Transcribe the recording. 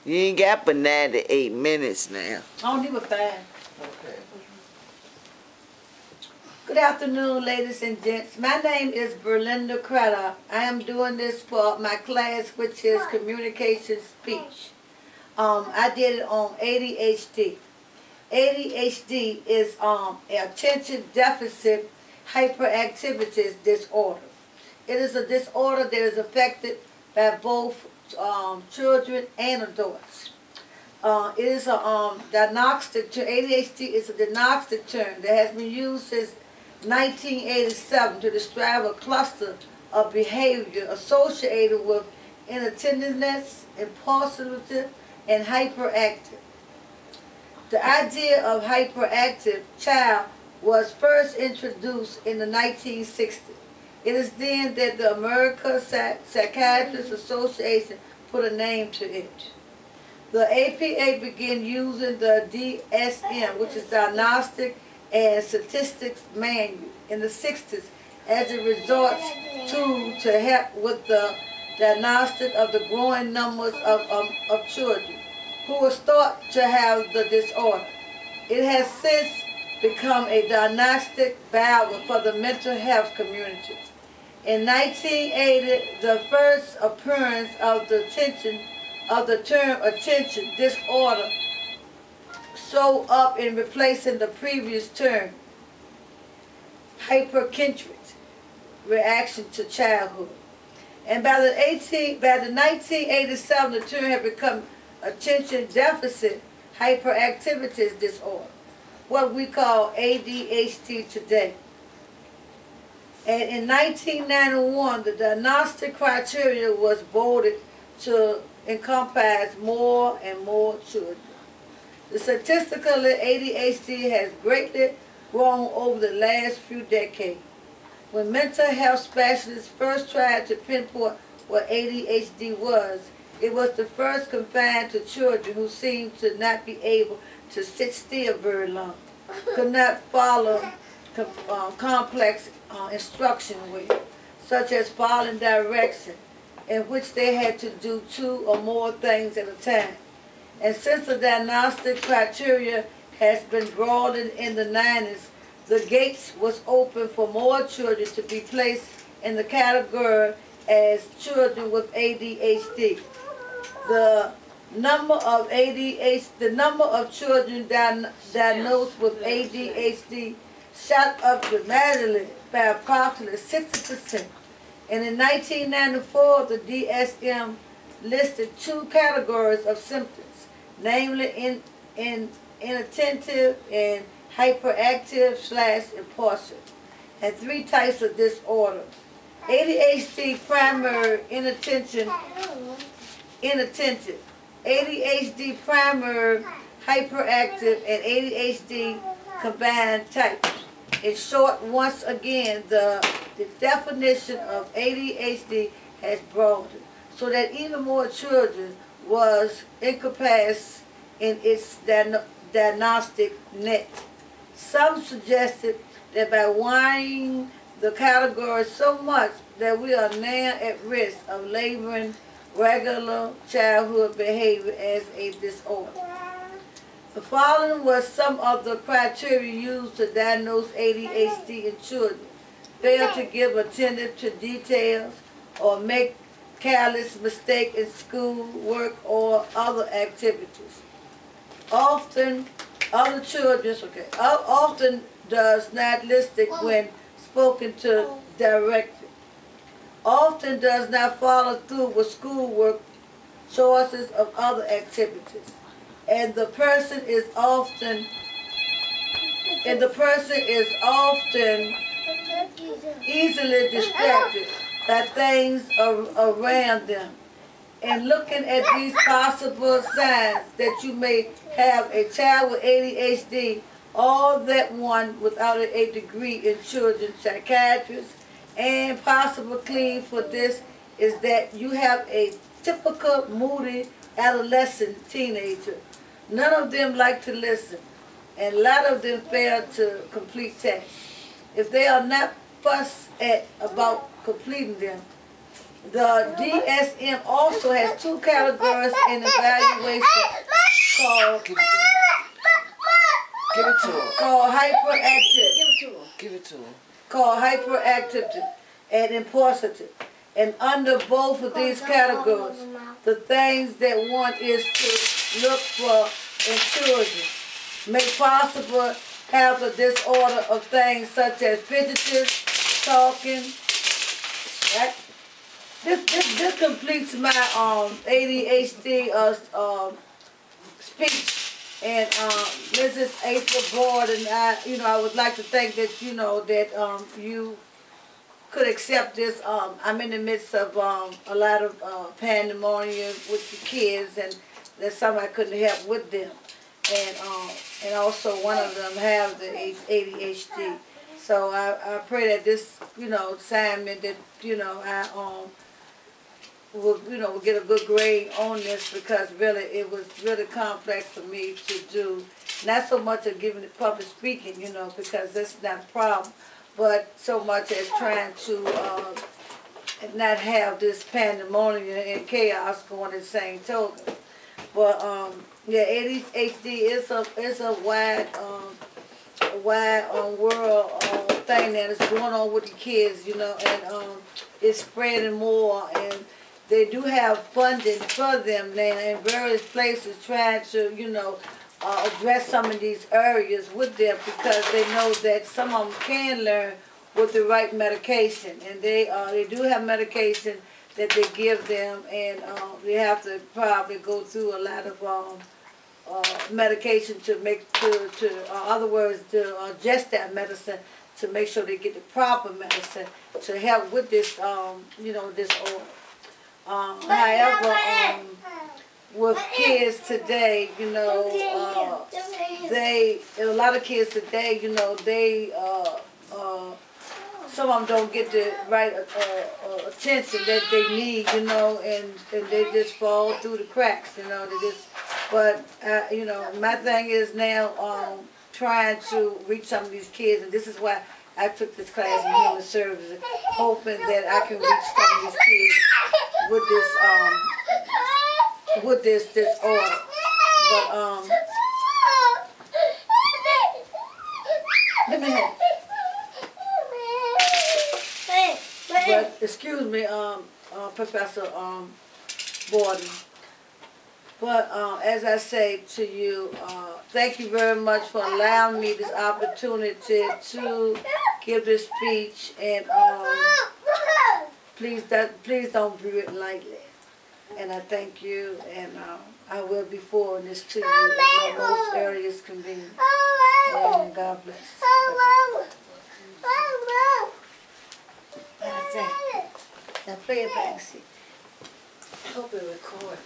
You ain't got but 9 to 8 minutes now. I don't need but 5. Okay. Good afternoon, ladies and gents. My name is Berlinda Craddock. I am doing this for my class, which is communication speech. I did it on ADHD. ADHD is attention deficit hyperactivity disorder. It is a disorder that is affected by both children and adults. It is a diagnostic term. ADHD is a diagnostic term that has been used since 1987 to describe a cluster of behavior associated with inattentiveness, impulsivity, and hyperactive. The idea of hyperactive child was first introduced in the 1960s. It is then that the American Psychiatrists Association put a name to it. The APA began using the DSM, which is Diagnostic and Statistics Manual, in the 60s as a resort tool to help with the diagnostic of the growing numbers of children who was thought to have the disorder. It has since become a diagnostic Bible for the mental health community. In 1980, the first appearance of the term attention disorder showed up in replacing the previous term, hyperkinetic reaction to childhood. And by the 1987, the term had become attention deficit hyperactivity disorder, what we call ADHD today. And in 1991, the diagnostic criteria was bolded to encompass more and more children. Statistically, ADHD has greatly grown over the last few decades. When mental health specialists first tried to pinpoint what ADHD was, it was the first confined to children who seemed to not be able to sit still very long, could not follow complex instruction with, such as following direction, in which they had to do 2 or more things at a time. And since the diagnostic criteria has been broadened in the 90s, the gates was open for more children to be placed in the category as children with ADHD. The number of children diagnosed with ADHD shot up dramatically by approximately 60%. And in 1994, the DSM listed 2 categories of symptoms, namely inattentive and hyperactive/impulsive, and 3 types of disorder. ADHD primary inattentive, ADHD primary hyperactive, and ADHD combined types. In short, once again, the definition of ADHD has broadened so that even more children was encompassed in its diagnostic net. Some suggested that by widening the category so much that we are now at risk of labeling regular childhood behavior as a disorder. The following was some of the criteria used to diagnose ADHD in children: fail to give attention to details or make careless mistakes in school, work, or other activities. Often does not listen when spoken to directly. Often does not follow through with schoolwork, choices of other activities. And the person is often easily distracted by things around them. And looking at these possible signs that you may have a child with ADHD, all that one without a degree in children's psychiatrist, and possible claim for this is that you have a typical moody adolescent teenager. None of them like to listen, and a lot of them fail to complete tests. If they are not fussed at about completing them, The DSM also has 2 categories in evaluation called Give it to her. called hyperactive. Give it to her. Called hyperactive and impulsive. And under both of these categories, the things that one is to look for in children may possibly have a disorder of things such as fidgeting, talking. Right? This completes my ADHD speech. And Mrs. April Board and I would like to think that that you could accept this. I'm in the midst of a lot of pandemonium with the kids, and there's some I couldn't help with them, and also one of them have the ADHD. So I pray that this assignment that I will get a good grade on this, because really it was really complex for me to do. Not so much of giving the public speaking, because that's not a problem, but so much as trying to not have this pandemonium and chaos going at the same token. But yeah, ADHD is a wide world thing that is going on with the kids, and it's spreading more, and they do have funding for them now in various places trying to, address some of these areas with them, because they know that some of them can learn with the right medication, and they do have medication that they give them, and they have to probably go through a lot of medication to other words, to adjust that medicine to make sure they get the proper medicine to help with this, disorder. However, with kids today, a lot of kids today, some of them don't get the right attention that they need, and they just fall through the cracks, but my thing is now trying to reach some of these kids, and this is why I took this class in human services, hoping that I can reach some of these kids with this disorder. But let me help. But excuse me, Professor Borden. But as I say to you, thank you very much for allowing me this opportunity to give this speech, and please don't view it lightly. And I thank you, and I will be forwarding this to you in my most earliest convenience. And God bless. Now play it back, see. I hope it records.